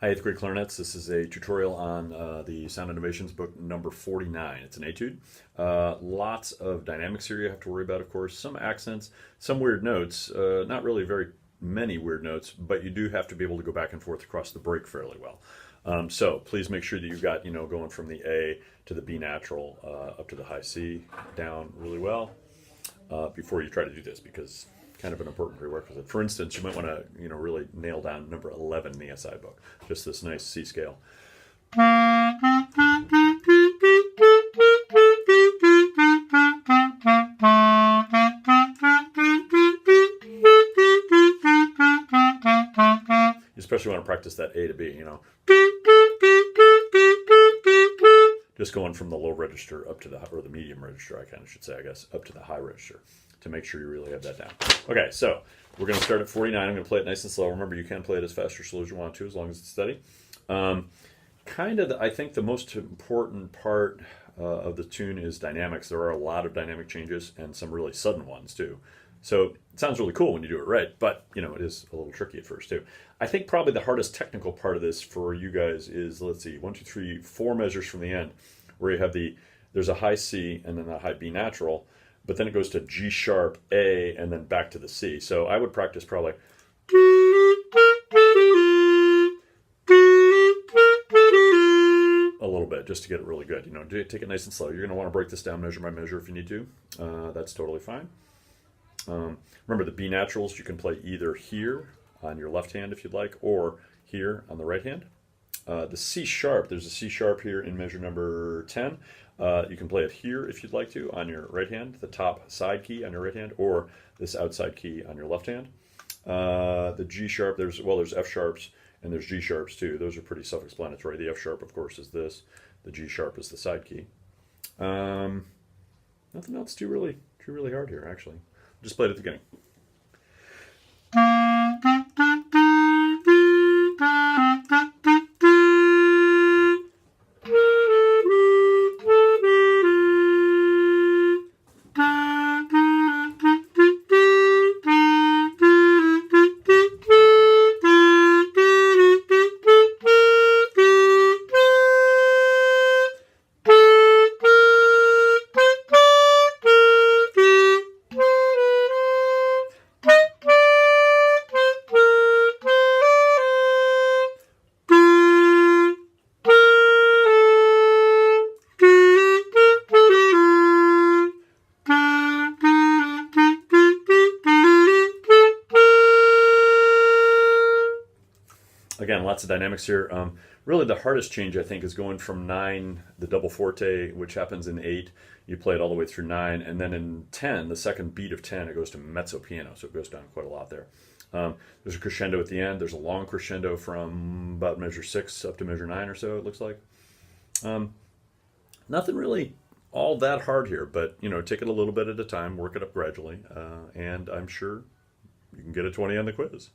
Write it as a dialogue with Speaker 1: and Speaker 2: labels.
Speaker 1: Hi, 8th grade clarinets. This is a tutorial on the Sound Innovations book number 49. It's an etude. Lots of dynamics here you have to worry about, of course. Some accents, some weird notes. Not really very many weird notes, but you do have to be able to go back and forth across the break fairly well. So please make sure that you've got, going from the A to the B natural up to the high C down really well before you try to do this, because kind of an important prerequisite. For instance, you might want to, really nail down number 11 in the SI book. Just this nice C scale. You especially want to practice that A to B, Just going from the low register up to or the medium register, I kind of should say, I guess, up to the high register to make sure you really have that down. Okay, so we're going to start at 49. I'm going to play it nice and slow. Remember, you can play it as fast or slow as you want to, as long as it's steady. I think the most important part of the tune is dynamics. There are a lot of dynamic changes and some really sudden ones too. So it sounds really cool when you do it right, but it is a little tricky at first too. I think probably the hardest technical part of this for you guys is, let's see, 1, 2, 3, 4 measures from the end, where you have there's a high C and then a high B natural, but then it goes to G sharp, A, and then back to the C. So I would practice probably a little bit just to get it really good. Take it nice and slow. You're going to want to break this down measure by measure if you need to. That's totally fine. Remember, the B naturals you can play either here on your left hand if you'd like, or here on the right hand. The C sharp, there's a C sharp here in measure number 10. You can play it here if you'd like to on your right hand, the top side key on your right hand, or this outside key on your left hand. The G sharp, there's F sharps and there's G sharps too. Those are pretty self-explanatory. The F sharp, of course, is this. The G sharp is the side key. Nothing else too really hard here, actually. Just play it at the beginning. Again, lots of dynamics here. Really, the hardest change, I think, is going from 9, the double forte, which happens in 8. You play it all the way through 9. And then in 10, the second beat of 10, it goes to mezzo piano. So it goes down quite a lot there. There's a crescendo at the end. There's a long crescendo from about measure 6 up to measure 9 or so, it looks like. Nothing really all that hard here, but, take it a little bit at a time, work it up gradually. And I'm sure you can get a 20 on the quiz.